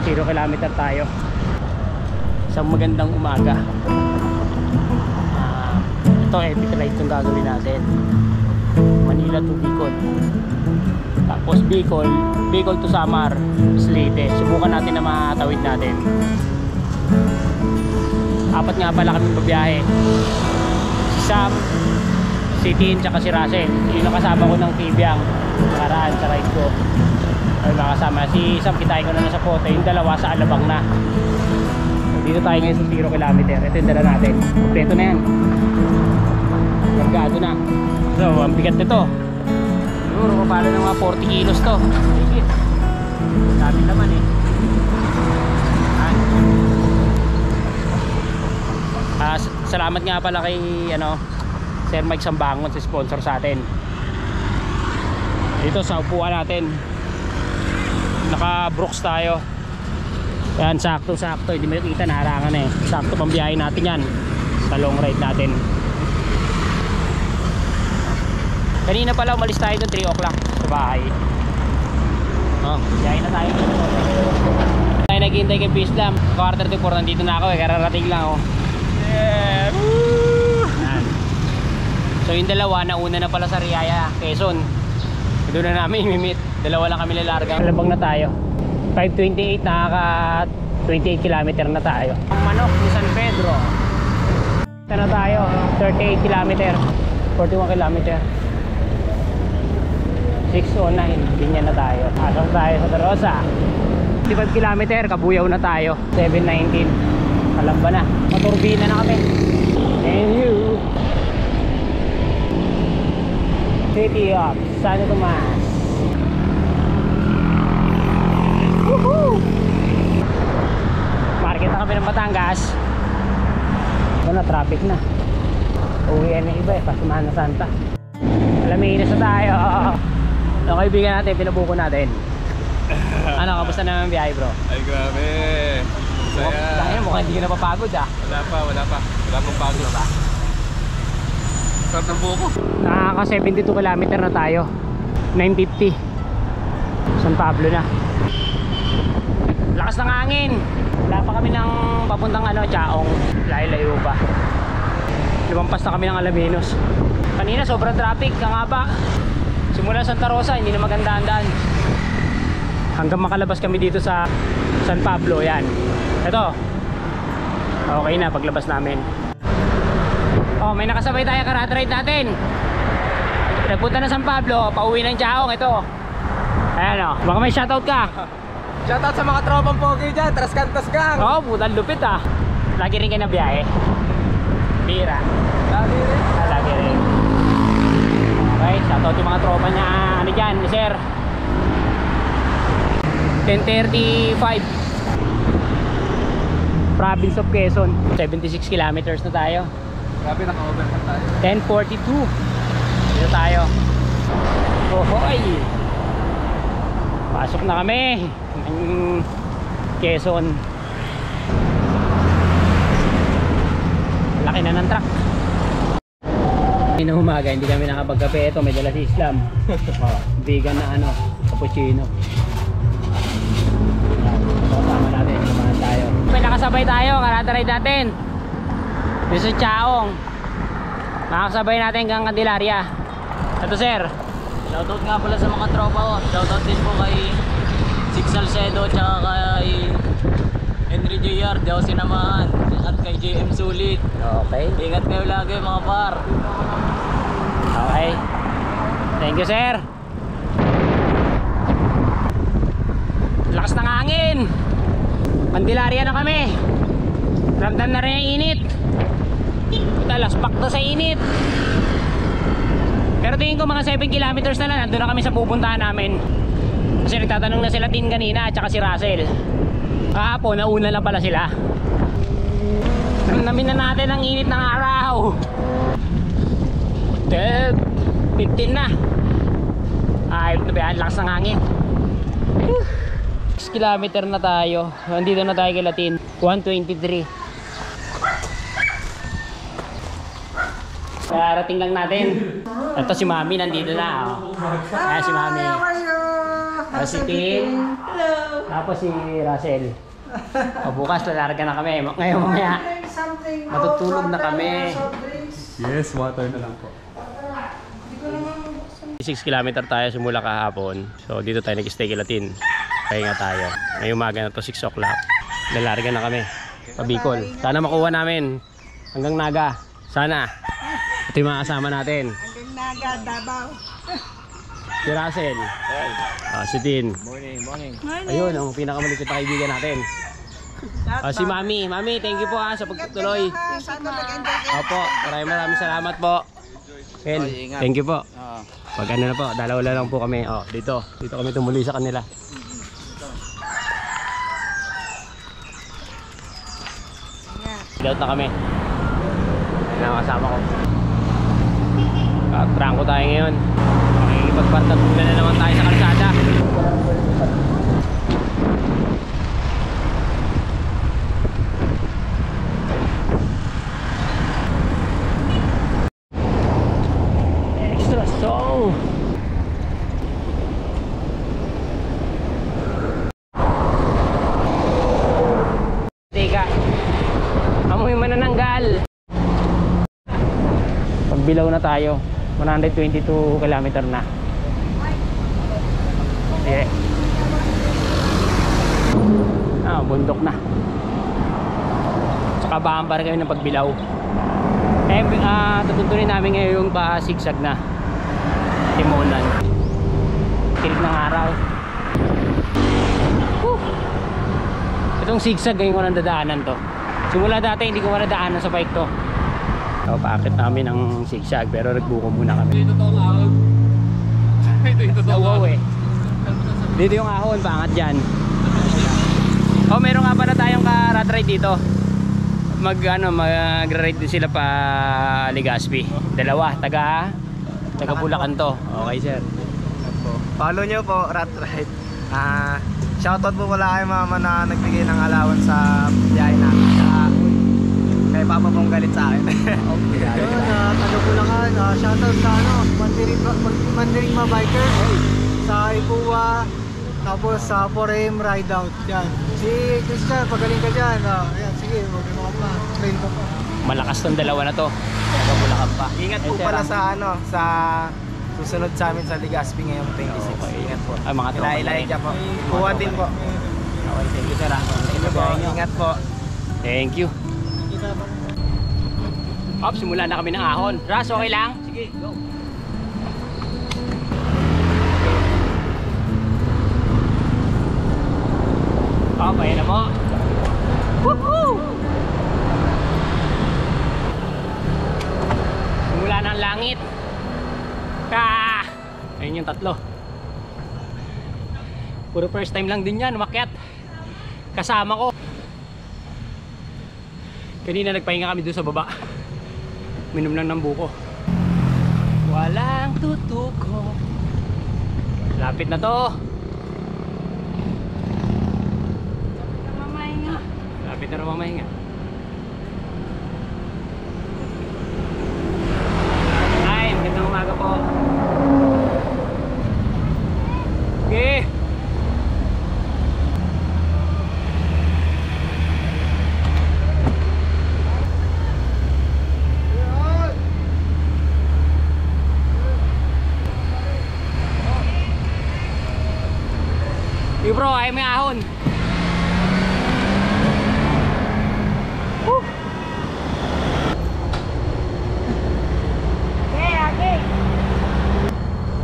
0 kilometer tayo. Isang magandang umaga. Ito epic ride itong gagawin natin. Manila to Bicol. Tapos Bicol to Samar, Leyte. Subukan natin na matawid natin. Apat nga pala kami babiyahe. Si Sam, si Tin, tsaka si Russell. Yung nakasama ko ng Kibyang nakaraan sa ride ko. Ay makasama. Si Sam kitain ko na sa Pote. Yung dalawa sa Alabang na. Dito tayo ngayon sa 0 kilometer. Ito yung dala natin. Kompleto na yan. Largado na. So ang bigat nito. Siguro kapalo ng mga 40 kilos to. Dami naman eh. Salamat nga pala kay Sir Mike Sambangon sa sponsor sa atin. Dito sa upuan natin naka Brooks tayo. Yan, sakto hindi mo nakita, naharangan eh. Sakto pambiyahe natin yan sa long ride natin. Kanina pala umalis tayo ng 3 o'clock sa bahay. Biyahe na tayo. Tayo naghihintay kay Pislam. Quarter to 4 nandito na ako eh, kararating lang oh. Yeah. Yan. So yung dalawa nauna na pala sa Riaya, Quezon. Doon na namin imimit. Dalawa lang kami lalarga. Alabang na tayo. 5:28, nakaka 28 kilometer na tayo. Ang manok ni San Pedro. Ito na tayo, 38 kilometer, 41 kilometer. 6:09, binyan na tayo. Asang tayo sa Darosa. 55 kilometer, Kabuyaw na tayo. 7:19, Kalamba na. Maturbina na kami. And you City of San Tomas. Woohoo! Market na kami ng Batangas. Ito na, traffic na. Uwian na iba eh, Pasimana Santa. Alaminos na tayo. Ang kaibigan natin, pinabuko natin. Ano, kamusta naman ang biyahe bro? Ay grabe. Saya. Dahil mukhang hindi ka napapagod ah. Wala pang pagod ba? Sarap ng buko. Nakaka 72 kilometer na tayo. 950 San Pablo na. Lakas ng hangin. Wala pa kami ng papuntang Chaong. Layo-layo pa. Lumampas na kami ng Alaminos. Kanina sobrang traffic. Kangaba. Simula Santa Rosa, hindi na maganda ang daan. Hanggang makalabas kami dito sa San Pablo. Yan. Ito. Okay na paglabas namin. Oh, may nakasabay tayo karat ride natin. Nagpunta na San Pablo, pauwi ng Chaong. Ito. Ayan o. Baka may shoutout ka. Shoutout sa mga tropang pogi dyan, Trascantas gang. Oo, putang lupit ah. Lagi rin kayo na biyahe. Bira. Lagi rin. Lagi rin. Okay, shoutout yung mga tropa niya. Ano dyan, sir? 10:35 Province of Quezon. 76 kilometers na tayo. Grabe, naka-overcut tayo. 10:42 dito tayo. Hohoy! Pasok na kami ng Quezon. Laki na ng truck. Kanina umaga hindi kami nakapagkape. Ito may dala si Islam. Vegan na cappuccino. Kasama natin, samahan tayo. May nakasabay tayo, karata ride natin dito sa Chaong. Nakasabay natin hanggang Candelaria. Ito sir, shoutout nga pala sa mga tropa ko. Shoutout din po kay Six Salcedo tsaka kay Henry Jr. Di ako sinamahan. At kay JM Sulit. okay. Ingat kayo lagi mga par. Okay. Thank you sir. Lakas ng hangin. Candelaria na kami. Ramdam na rin ang init. Laspak na sa init. Pero tingin ko mga 7 kilometers na lang nandun na kami sa pupuntahan namin. Kasi nagtatanong na sila Tin kanina at saka si Russell. Kahapon nauna lang pala sila. Ramdamin na natin ang init ng araw. 15 na. Ay, lakas ng hangin. 6 kilometer na tayo. Nandito na tayo kay Latin. 1:23. Karating lang natin. Ito si Mami nandito na. Ayan si Mami. Si Tin. Hello. Tapos si Russell. O bukas lalarga na kami. Ngayon mamaya Something. matutulog na kami. Yes, water na lang po. 6 kilometer tayo simula kahapon. So dito tayo nag-stay kila Tin. Pahinga tayo. Ngayong umaga na to 6 o'clock. Lalarga na kami. Pabicol. Sana makuha namin. Hanggang Naga. Sana. Ito yung mga kasama natin. Hanggang Naga, Davao. Si Russell. Si Tin. Morning. Ayun, ang pinakamalupit na kaibigan natin. Si Mami. Mami, thank you po sa pagtuloy. Sana mag-enjoy kayo. Opo, maraming salamat po. Ken, thank you po. Pag ano na po, dalawa lang po kami. Dito kami tumuli sa kanila. Out na kami. Ayun ang kasama ko. Trangko tayo ngayon. Makikipagpartatulan na naman tayo sa kalsada. Extra strong. Teka. Amoy manananggal. Pagbilaw na tayo. 122 kilometer na. Yeah. Bundok na. Saka bahambar kami ng pagbilaw. Tutuntunin namin ngayon yung sigsag na timonan. Tirik ng araw. Itong sigsag ngayon ko nang dadaanan to. Simula dati hindi ko nadaanan sa bike to. So, paakit namin ng sigsag pero nagbuko muna kami. Dito to ang ahon. Dito to ang ahon. Dito yung ahon, paangat dyan. Meron nga pala tayong ka-rat ride dito. Mag-ride din sila pa Legazpi. Dalawa, taga Bulacan to. Okay, sir. Follow nyo po, Rat Ride. Shoutout po pala kay mama na nagbigay ng allowance sa biyahe namin. Kay papa pong galit sa akin. Yun, shoutout sa Mandarin Biker. Sa Ipuwa. Tapos sa 4AM Ride Out. Yan. Si Christian, pagaling ka dyan. Yan, sige, huwag mo ka pa. Train ka pa. Malakas tong dalawa na to. Taga Bulacan pa. Ingat po pala sa susunod sa amin sa Legazpi ngayong 26. Okay. Ingat po. Ay, mga tropa. Ila po. Kuha din po. Okay, thank you, sir. Thank you po. Ingat po. Thank you. Simula na kami ng ahon. Ras, okay lang? Sige, go. Ayan na po. Woohoo! Simula na ang langit. Ayun yung tatlo. Puro first time lang din yan, umakyat. Kasama ko. Kanina nagpahinga kami doon sa baba. Minom lang ng buko. Walang tutuko. Lapit na to. Lapit na mamahinga. Ay, magandang umaga po. Okay. Hey bro, ay may ahon.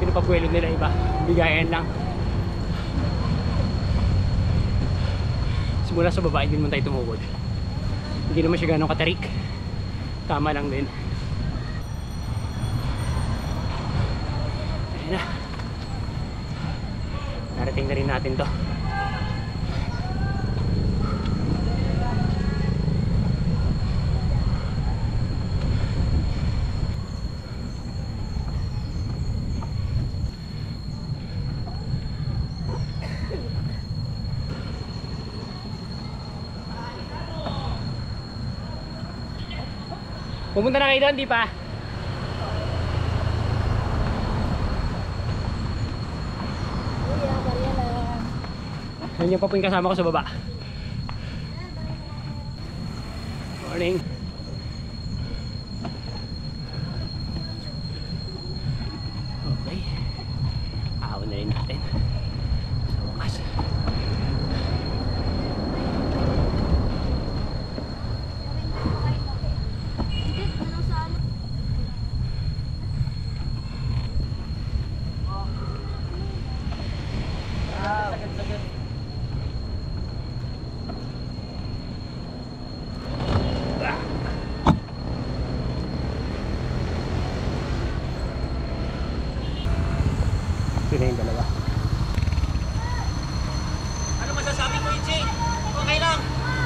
Pinapagwelo nila iba. Bigayan lang. Simula sa baba, hindi naman tayo tumugod. Hindi naman siya ganong katarik. Tama lang din. Ayun na. Narating na rin natin to. Pumunta na kayo doon, di pa? Nandiyan pa po yung kasama ko sa baba. Morning. Okay. Ahon na rin natin. Sa wakas. Ito na yung dalawa. Ano masasabi mo, Ichi? Okay lang.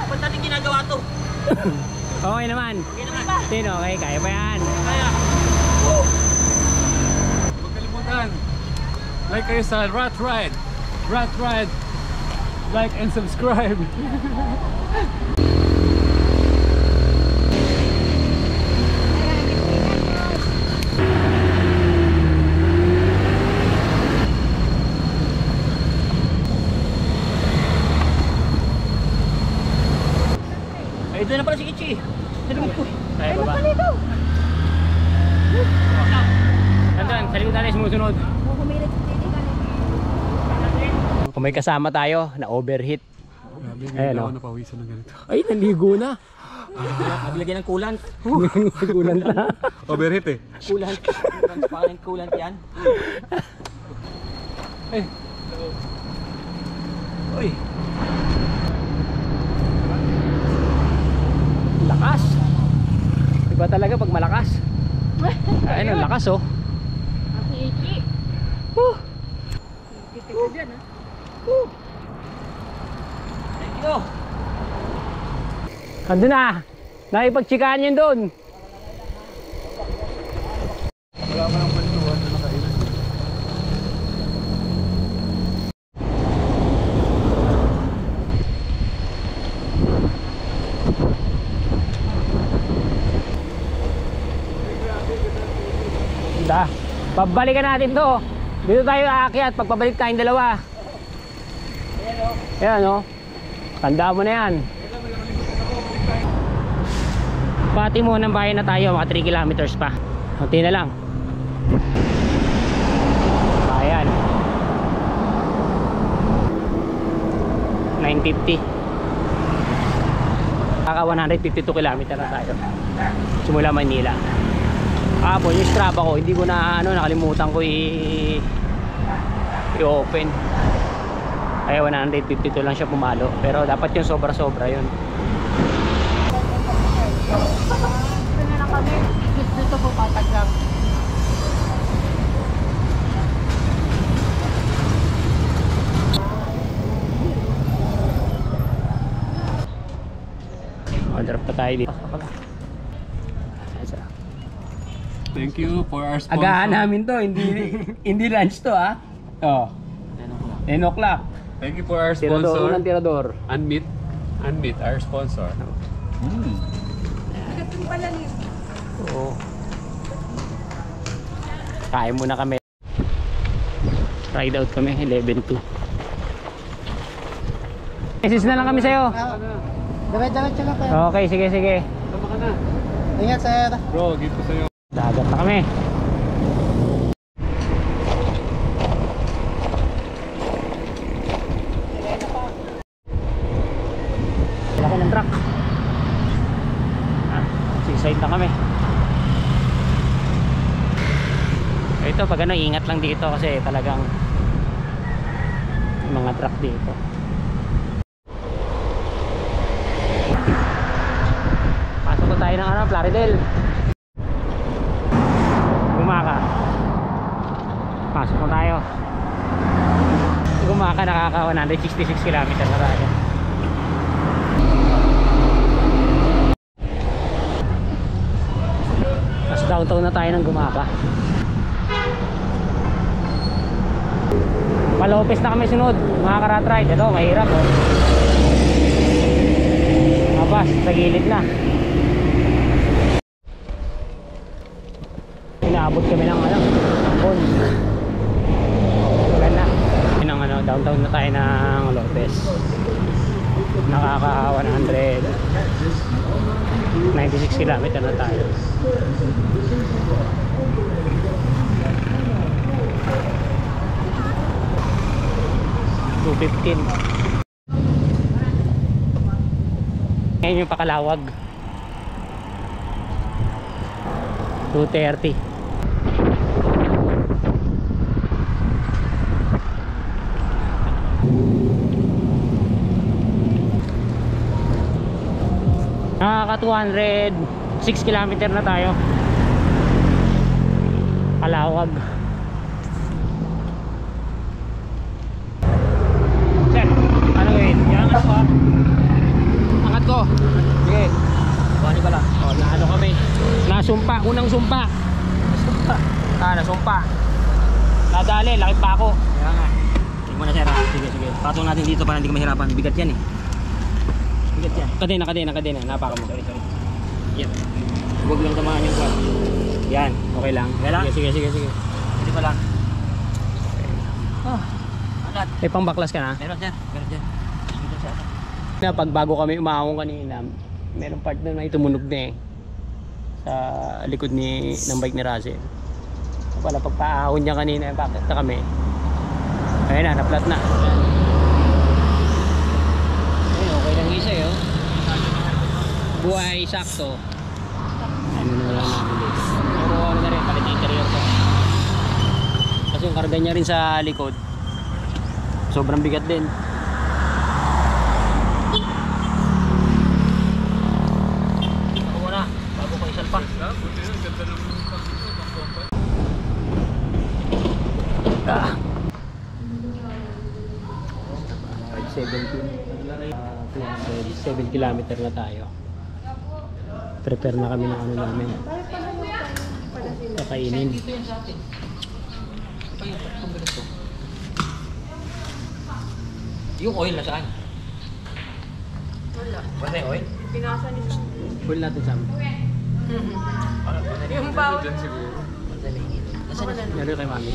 Ba't natin ginagawa to? Okay naman. Okay naman. Sino? Okay, kaya pa yan. Kaya. Huwag kalimutan. Like kayo sa Rat Ride. Rat Ride. Like and subscribe. Ay, doon na pala si Ichi. Salimot ko. Kaya pa ba? Tandaan, sa likod natin sumusunod. Kung may kasama tayo na overheat. Ayan, Ngayon ako oh. napawisan ng ganito. Ay, naligo na. Naglagay ng coolant. Nagulan na. Overheat eh. Coolant. Transparent coolant yan. Eh. Uy. Lakas. Iba talaga pag malakas. Ayun, ang lakas oh. Thank you. Ando na. Nakipagtsikahan yun doon. Wala pa ng pantuan na nakailan. Da. Pabalikan natin to. Dito tayo aakyat pagpabalik tayong dalawa. Ayan o. Tandaan mo na yan. Pati mo ng bayan na tayo, mga 3 kilometers pa. Kunti na lang. Ayan. 950. Kaka 152 kilometer na tayo. Simula Manila. Kapon yung Strava ko, hindi ko na nakalimutan ko i-open. Kaya 152 lang siya pumalo. Pero dapat yung sobra-sobra yun. Ito na kami. Dito po patag lang. Drop pa tayo dito. Thank you for our sponsor. Agahan namin to, hindi lunch to ah. Oh. 10 o'clock. Thank you for our Tirador, sponsor. unang tirador. Unmeet. Unmeet, our sponsor. Oo. Kain muna kami. Ride out kami, 11-2. Message na lang kami sa'yo. Diretso lang kayo. Okay, sige, sige. Tama ka na. Ingat sir. Bro, give ko sa'yo. Dagat na kami. Laki ng truck. Seaside na kami. Ito pag ano, ingat lang dito kasi talagang may mga truck dito. Pasok ko tayo ng Plaridel. Gumaka. Pasok na tayo. Gumaka, nakaka 166 km na tayo. Mas downtown na tayo ng Gumaka. Malopes na kami sunod, mga karat ride. Ito, mahirap oh. Abas, sa gilid na. Inaabot kami ng ambon. Wala na. Yun ang Downtown na tayo ng Lopez. Nakaka 196 km na tayo. $2.15. Ngayon yung Pakalawag. $2.30. Nakaka 206 km na tayo. Palawag. Sir, ano gawin? Iangat ko. Angat ko. Sige. Bani ka lang. O, naano kami. Nasumpa. Unang sumpa. Nasumpa. Nasumpa. Nadali. Lakit pa ako. Kaya nga. Sige mo na, sir. Sige, sige. Patong natin dito para hindi ka mahirapan. Bigat yan eh. Bigat yan. Kadena. Napaka mo. Sorry. Yan. Huwag lang tamaan yung kwat. Yan. Okay lang. Okay lang? Sige. Hindi pa lang. Oh. Alat. May pangbaklas ka na? Meron sir. Meron dyan. Na pag bago kami umahong kanina, merong part na tumunog na eh sa likod ng bike ni Russell. Pala pagpaahon niya kanina, bakit na kami? Ayun na, na-flat na. Ayun, okay lang isa yun. Buhay sakto. Ano na lang namin dito. Puro ano na rin, palit interior ko. Kasi yung karga niya rin sa likod, sobrang bigat din. Pa. 7 kilometer na tayo. Prepare na kami ng ano namin. Kakainin. Yung oil na saan? Wala. Wala yung oil? Pinasa ni Sam. Full natin sa amin. Yung bawal. Meron kay mami.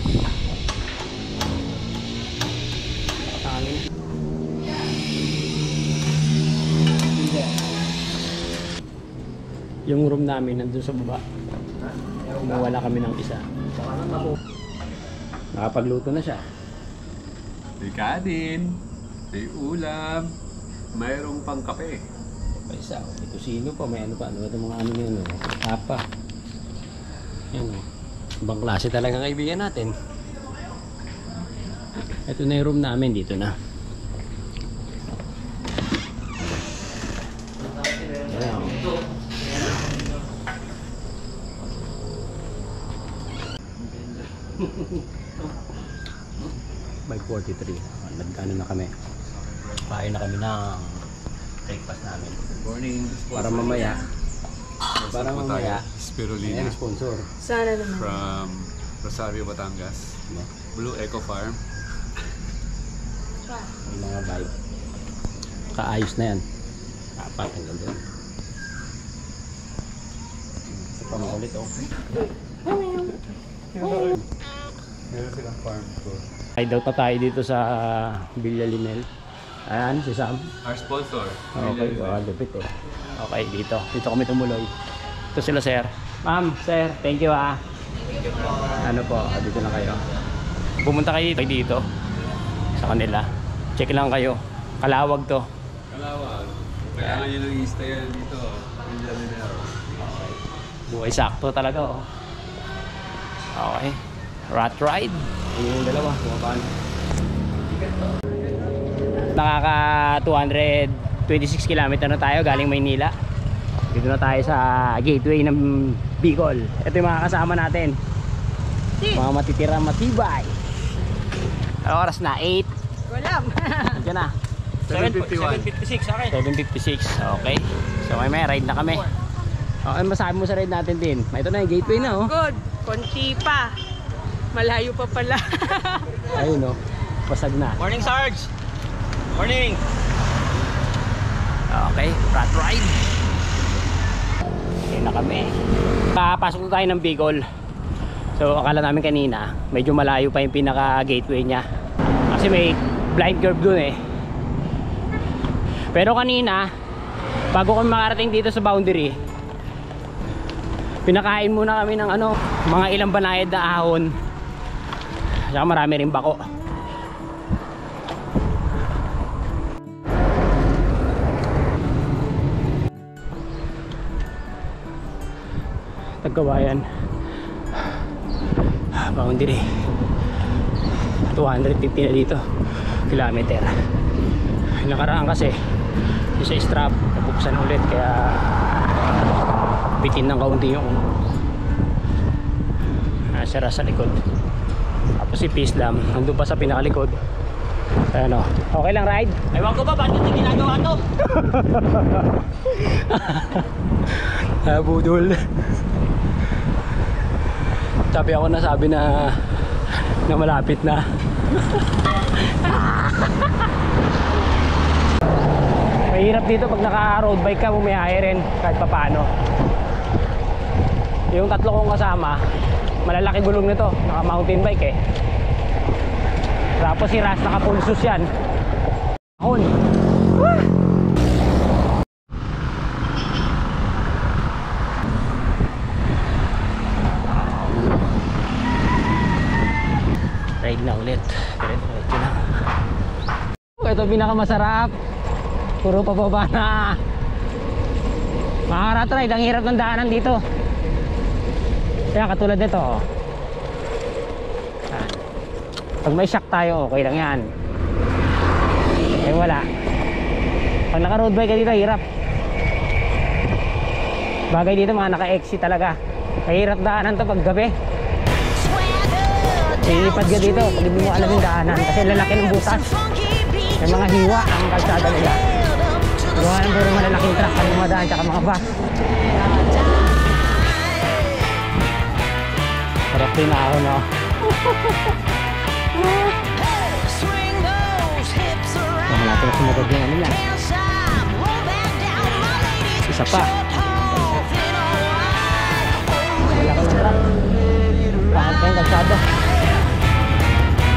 Tangin. Yung room namin nandun sa baba. Umawala kami ng isa. Nakapagluto na siya. May kanin, may ulam, mayroong pang kape. May isa, may tusino pa, may ano pa, ano itong mga ano nyo, tapa. Yan o. Ibang klase talaga kaibigan natin. Ito na yung room namin, dito na. Ayan o. By 43. Nagkano na kami. Kain na kami ng breakfast namin. Morning. Para mamaya. Para mamaya. Spirulina Ayan, sponsor. Sana naman. from Rosario, Batangas. Blue Eco Farm. Yung mga bike. Kaayos na yan. Apat ang ganda. Ito pa maulit oh. Meron silang farm tour. Hideout na tayo dito sa Villa Limel. Ayan, si Sam. Our sponsor. Okay, lupit eh. Okay, dito. Dito kami tumuloy. Ito sila, sir. Ma'am, sir, thank you ah. Ano po, dito na kayo. Pumunta kayo dito sa kanila. Check lang kayo. Kalawag to. Kalawag. Kailangan nyo lang i-stayan dito. Villa Minero. Buhay sakto talaga oh. Okay. Rat ride. Yung dalawa, bumabaan. Nakaka 226 km na tayo galing Maynila. Dito na tayo sa gateway ng Bicol. Ito yung mga kasama natin. Mga matitira matibay. Ano oras na? 8? Wala. Diyan na. 7:51. 756 sa akin. 7:56. Okay. So may ride na kami. Okay, masabi mo sa ride natin din. Ito na yung gateway na oh. Good. Konti pa. Malayo pa pala. Ayun oh. Basag na. Morning Sarge! Morning! Okay, rat ride. Okay na kami. Papasok na tayo ng Bicol. So akala namin kanina medyo malayo pa yung pinaka gateway niya. Kasi may blind curve dun eh. Pero kanina bago kami makarating dito sa boundary, pinakain muna kami ng ano, mga ilang banayad na ahon, saka marami rin bako. Tagkabayan boundary 250 na dito kilometer. Nakaraan kasi sa strap nabuksan ulit kaya bitin ng kaunti yung nasira sa likod. Tapos si Pislam nandun pa sa pinakalikod. Ano, okay lang ride? Ewan ko ba bakit hindi ginagawa to? Budol. Sabi ako na sabi na malapit na. Mahirap dito pag naka road bike ka, bumiyahe rin kahit papaano. Yung tatlo kong kasama, malalaki gulong nito, naka mountain bike eh. Tapos si Ras naka pulsus yan. Ahon. Ride na ulit. Diretso na. Ito pinakamasarap. Puro pababa na. Mga rat ride, ang hirap ng daanan dito. Kaya katulad nito. Pag may shock tayo, okay lang yan. Eh wala. Pag naka road bike ka dito, hirap. Bagay dito mga naka-exit talaga. Mahirap daanan to pag gabi. Ilipad ka dito pag hindi mo alam yung daanan kasi lalaki ng butas. May mga hiwa ang kalsada nila. Gawa ng puro malalaking truck ang dumadaan tsaka mga bus. Sarap din ako, no? Naman natin na sumagod yung ano niya. Isa pa. Malaki ng truck. Bakit kayong kalsada?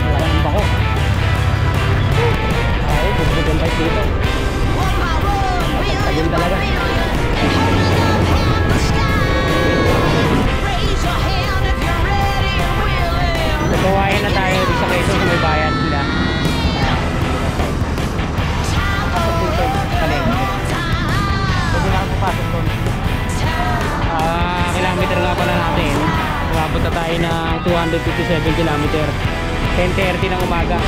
Malaki ng bako. Ay, bubog yung bike dito. Tagin talaga. Nagkawain na tayo sa Quezon sa may bayan sila. Pwede na papasok doon. Kilometer nga pala natin. Umabot na tayo ng 257 kilometer. 10:30 ng umaga.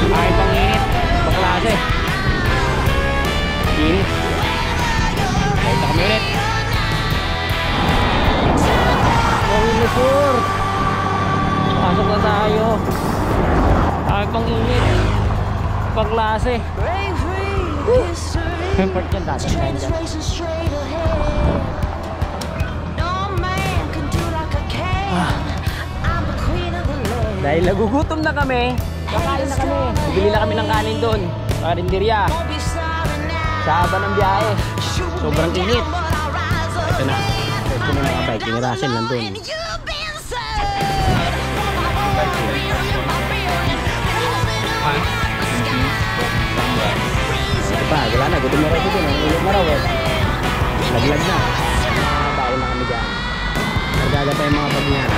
Ay pang init. Baklase. Init. Ito kami ulit. Mawilusur. Pasok na tayo. Ay pang init. Baklase. Part yan dati. Dahil nagugutom na kami, kakain na kami. Bibili na kami ng kanin doon. Karinderya. Sa haba ng biyahe. Sobrang init. Ito na. Ito na mga bike. Ni Russell nandun. Ito pa, wala na. Gutom na rin ito. Ulit na raw. Laglag na. Baon na kami dyan. Nagdaga pa yung mga pagniyan.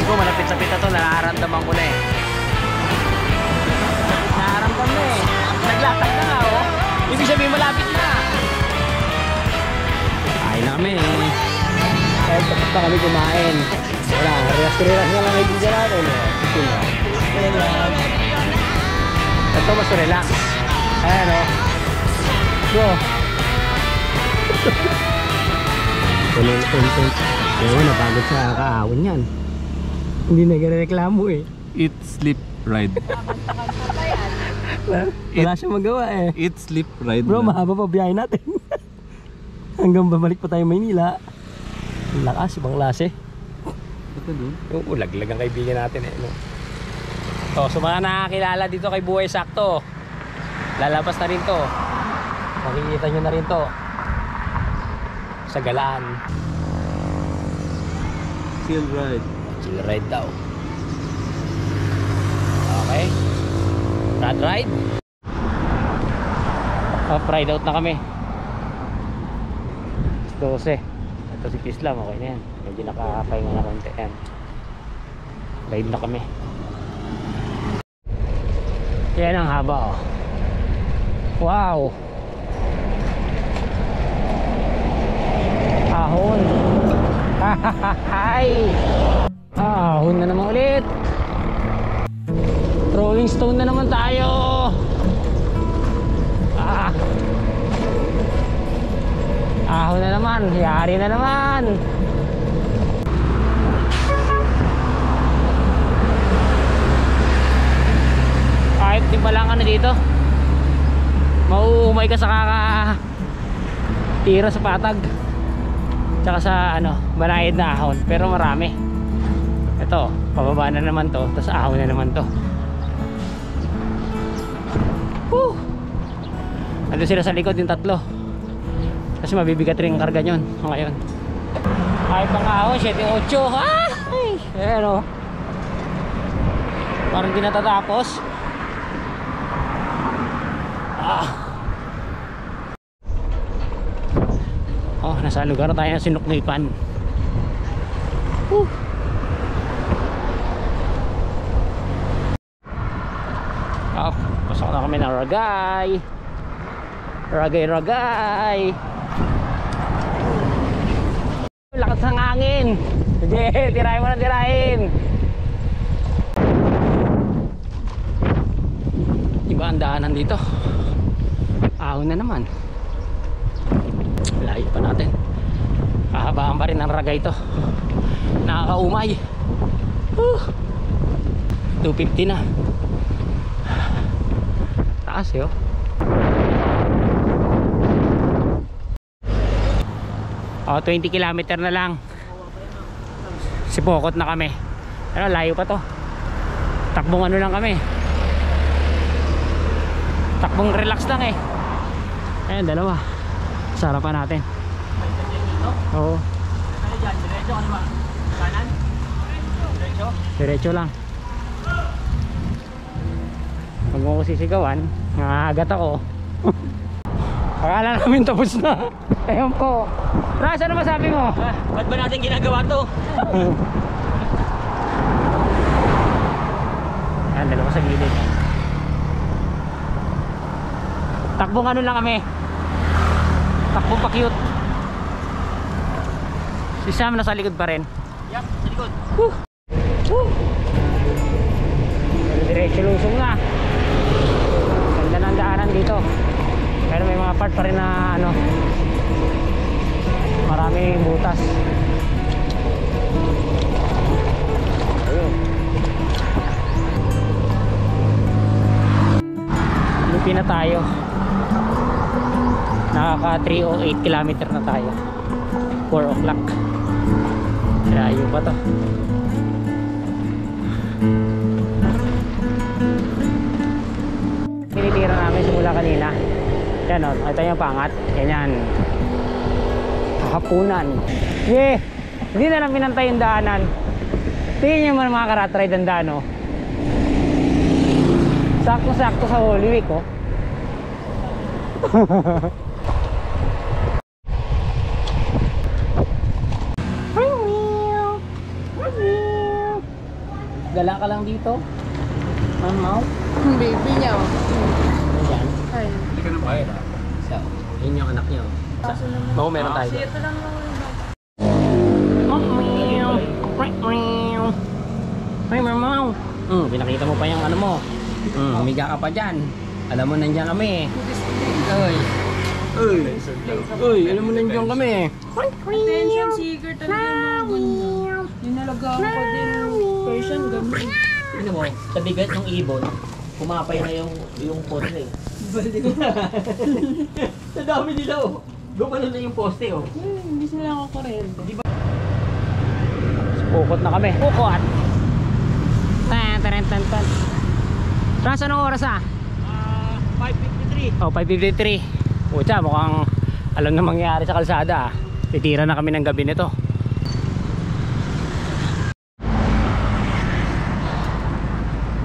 Ko malapit-lapit na to, nararamdaman ko na eh. Nararamdaman na eh. Naglatag na nga oh. Ibig sabihin malapit na. Kain na kami eh. Kaya tapos pa kami kumain. Wala, relax-relax na lang may bigyan natin eh. Ito mas relax. Ayan oh. So. Tulong-tulong. Ewan, napagod sa kaawin yan. Hindi na gana-reklamo eh. Eat, sleep, ride. Wala siyang magawa eh. Eat, sleep, ride. Bro, mahaba pa biyahe natin. Hanggang babalik pa tayo Maynila. Ang lakas, ibang klase. Ito doon? Oo, laglag ang kaibigan natin eh. No? So, sa mga nakakilala dito kay Buhay Sakto, lalabas na rin to. Makikita nyo na rin to. sa Galaan. Chill ride. Chill ride daw. Okay. Rad ride. Ride out na kami. 12. Ito si Pislam, okay na yan. Medyo nakapahinga na konti yan. Ride na kami. Yan ang haba oh. Wow. Ahon. Hi. Ahon na naman ulit. Rolling Stone na naman tayo. Ahon na naman. Yari na naman. Kahit di pa lang ano dito, mauumay ka sa tira sa patag tsaka sa ano, banayad na ahon. Pero marami. Ito, pababa na naman to, tapos ahon na naman to. Nandun sila sa likod yung tatlo. Kasi mabibigat rin ang karga nyon ngayon. Ay pang ahon, 7-8. Ay! Pero parang di natatapos. Oh, nasa lugar tayo ng Sinuknipan. Oh, pasok na kami ng Ragay. Ragay. Lakas ng hangin. Sige, tirahin mo na, tirahin. Iba ang daanan dito. Ahon na naman. Layo pa natin. Kahabaan pa rin ang Ragay to. Nakakaumay. 250 na. Taas eh oh. Oh, 20 kilometer na lang. Sipokot na kami. Pero layo pa to. Takbong ano lang kami. Takbong relax lang eh. Ayan, dalawa. Sarapan natin. Oo. Diretso lang. Huwag mo ko sisigawan. Nangahagat ako. Akala namin tapos na. Ayun po. Ras, ano masabi mo? Ba't ba natin ginagawa to? Ayan, dalawa sa gilid. Takbong ano lang kami. Takbong pa-cute. Si Sam nasa likod pa rin. Yup, sa likod. Diretso lusong na. Ganda ng daanan dito. Pero may mga part pa rin na ano, maraming butas. Ayun. Lupi na tayo. Nakaka 308 kilometer na tayo. 4 o'clock. Layo pa to. Tinitira namin simula kanina. Yan o, ito yung pangat. Ganyan. Hapunan. Yeah! Hindi na lang pinantay yung daanan. Tingnan nyo mga karatride ang daan o. Sakto-sakto sa Holy Week o. Gala ka lang dito. Mamaw. Baby niya. Oh. Ayan. Ay. Hindi ka na bayad ah. So, yun yung anak nyo. Kaso naman. Oo, meron tayo. Kasi ito lang naman. Ay, mamaw. Pinakita mo pa yung ano mo. Humiga ka pa dyan. Alam mo nandiyan kami. Uy, alam mo nandiyan kami. Attention seeker talaga yung mga ganda. Dinalagaan ko din yung Persian ganun. Ano mo, sa bigat ng ibon, pumapay na yung poste. Sa dami nila oh. Gumano na yung poste oh. Hindi sila nakakurente. Pukot na kami. Pukot. Tan. Ras, anong oras ah? 5:53. Oh, 5:53. Pucha, mukhang alam na mangyari sa kalsada ah. Titira na kami ng gabi nito.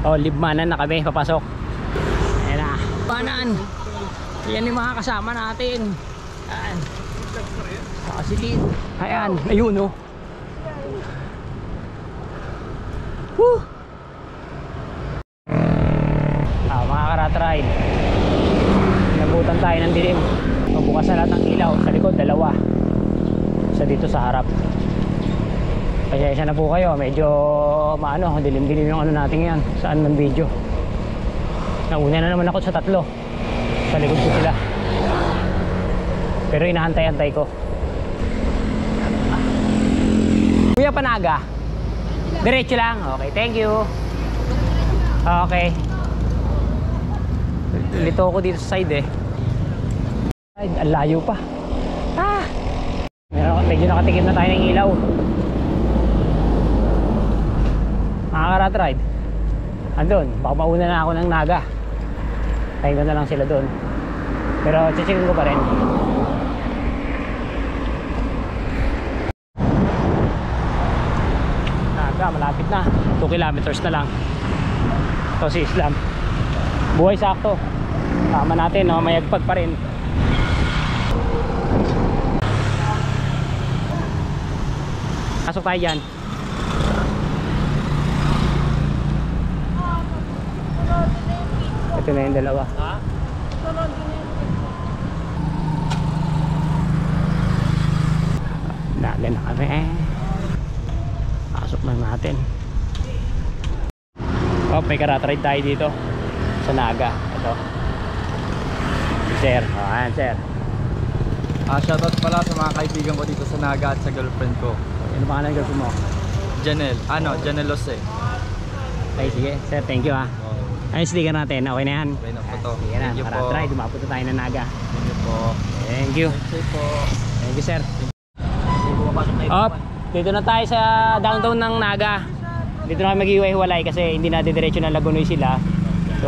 Oh, libmanan na kami, papasok. Ayan na. Panan. Ayan yung mga kasama natin. Ayan. Nakasilid. Ayan. Ayun oh. Woo! Mga karat-ride. Nabutan tayo ng dilim. Mabukas na lahat ng ilaw. Sa likod, dalawa. Isa dito sa harap. Pasensya na po kayo, medyo maano, dilim-dilim yung ano natin ngayon. Saan ng video. Nauna na naman ako sa tatlo. Sa likod ko sila. Pero inahantay-antay ko. Kuya Panaga. Diretso lang. Okay, thank you. Okay. Lito ako dito sa side eh. Ay, ang layo pa. Ah! Medyo nakatikim na tayo ng ilaw. Nakakarat ride. Andun, baka mauna na ako ng Naga. Tayo na lang sila doon. Pero chichikin ko pa rin. Naga, malapit na. 2 kilometers na lang. Ito si Islam. Buhay sakto. Tama natin, no? Mayagpag pa rin. Pasok tayo dyan. Ito na yung dalawa. Naga na kami. Pasok na natin. Oh, may karat-ride tayo dito sa Naga. Ito si Sir. Oh, ayan Sir. Shoutout pala sa mga kaibigan ko dito sa Naga at sa girlfriend ko. Ano pa ng girlfriend mo? Janelle. Janelos eh. Ay sige Sir, thank you ha. Ay, sticker natin. Okay na yan. Okay na po to. Sige na, Thank you po. karat-ride. Dumapot na tayo ng Naga. Thank you po. Thank you. Thank you po. Thank you Sir. Up, dito na tayo sa downtown ng Naga. Dito na kami mag-iwalay kasi hindi na didiretso ng Lagunoy sila. So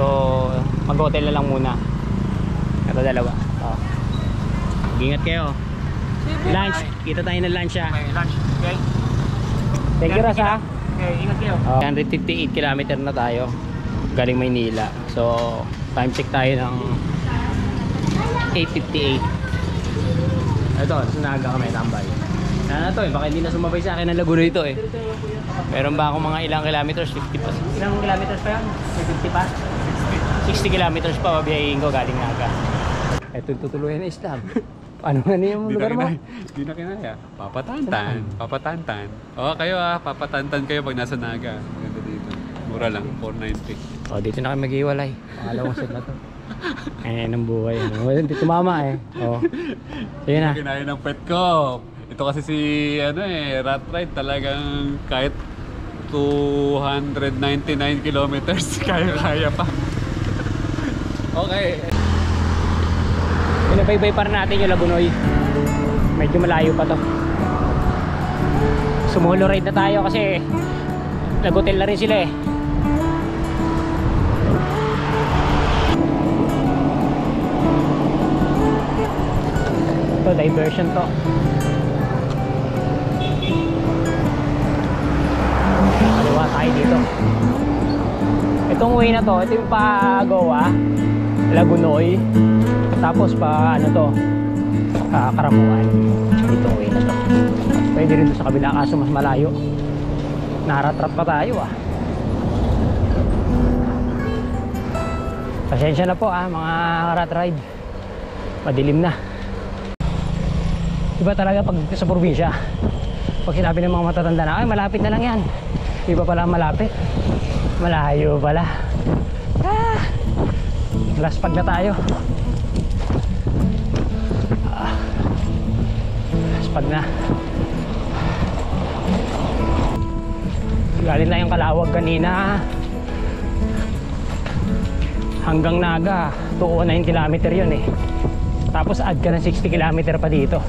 mag-hotel na lang muna. Ito dalawa. Oh. Mag-ingat kayo. Lunch, kita tayo ng lunch ha. Okay, lunch. Okay. Thank you Ras ha. Okay, ingat kayo. 158 km na tayo galing Maynila. So time check tayo ng 8:58. Ito, sa Naga kami tambay. Sana to eh, baka hindi na sumabay sa akin ng Lagunoy ito eh. Meron ba akong mga ilang kilometers? 50 pa. Ilang kilometers pa yan? 50 pa? 60 kilometers pa babiyahin ko galing Naga. Ito tutuluyan na Islam. Ano nga niya yung lugar mo? Hindi na kinaya. Papatantan. O kayo papatantan kayo pag nasa Naga. Ganda dito. Mura lang, 490. Oh, dito na kami mag-iwalay. Pangalawang set na to. Ayan ang buhay. Hindi tumama eh. Oh. Sige na. Kinaya ng pet ko. Ito kasi si Rat Ride talagang kahit 299 kilometers kaya pa. Okay. Pinabaybay pa rin natin yung Lagunoy. Medyo malayo pa to. Sumulo ride na tayo kasi nag-hotel na rin sila eh. Ito diversion to. Kaliwa tayo dito. Itong way na to, ito yung pa-Goa, Lagunoy. Tapos pa ano to, Karamuan. Itong way na to. Pwede rin to sa kabila kaso mas malayo. Naratrap pa tayo ah. Pasensya na po mga rat ride. Madilim na. Iba talaga pag sa probinsya. Pag sinabi ng mga matatanda na, ay malapit na lang yan. Iba pala malapit. Malayo pala. Last pag na tayo. Last pag na. Galing na yung Kalawag kanina. Hanggang Naga. 209 km yun eh. Tapos add ka ng 60 km pa dito.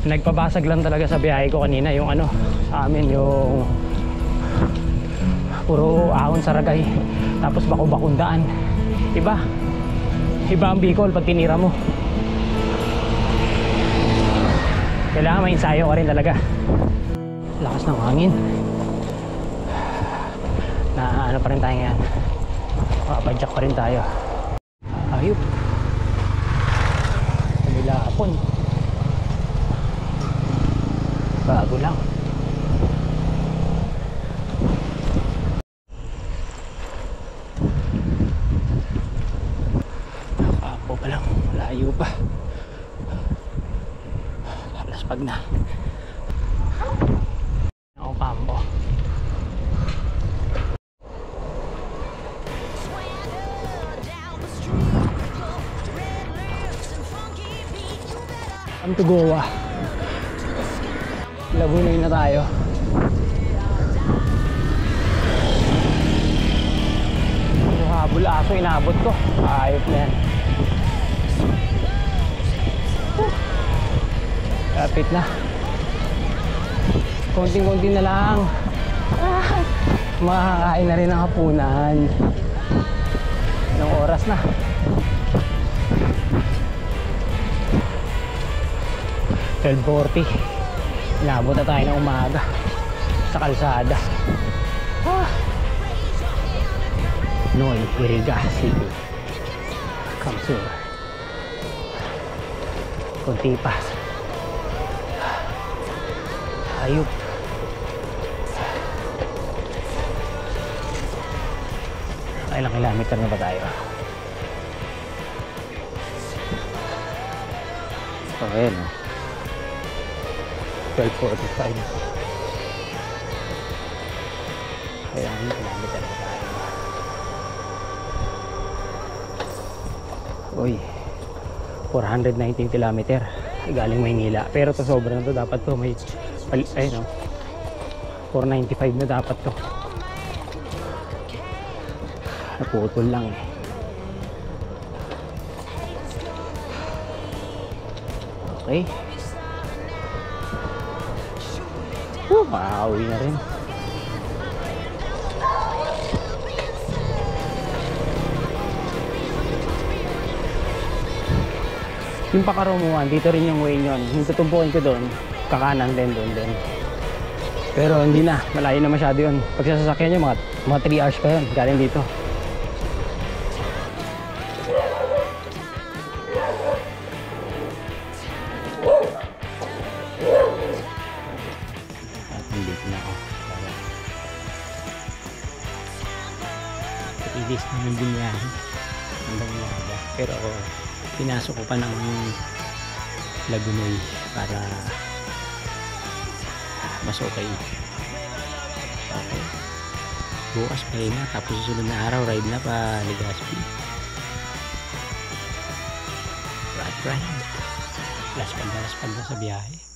Nagpabasag lang talaga sa biyahe ko kanina yung ano sa amin, yung puro ahon sa ragay, tapos bako-bakundaan. Iba Iba ang Bicol pag tinira mo. Kailangan may ensayo ka rin talaga. Lakas ng hangin. Na ano pa rin tayo ngayon. Makapadyak pa rin tayo. Ayup. Kamila hapon. Bago lang. Nakapo pa lang. Layo pa. Alas pag na. Ako kampo. Come to Goa. Laguna na tayo. Habol aso inabot ko. Ayop na yan. Lapit na. Konting-konti na lang. Makakain na rin ang hapunan. Ilang oras na. $12:40. Inabot na tayo ng umaga sa kalsada. Noy, Iriga City. Kamsur. Kunti pa. Ayup. Ilang kilometer na ba tayo? Ayan o. 12:45. Kaya ang kilometer na tayo. Uy, 419 kilometer galing Maynila. Pero to sobra na to. Dapat to may ay no, 495 na dapat to. Naputol lang eh. Okay. Makauwi na rin. Yung Pakarumuan, dito rin yung way nyon. Yung tutumpukin ko doon, kakanan din doon din. Pero hindi na, malayo na masyado yun. Pag sasakyan nyo, mga 3 hours pa yun, galing dito. At nandito na ako. Ilis na ng binyahe. Ang banyaga. Pero ako, pinasok ko pa ng Lagunoy para mas okay. Okay. Bukas pa na, tapos susunod na araw ride na pa Legazpi. Right. Last pag na sa biyahe.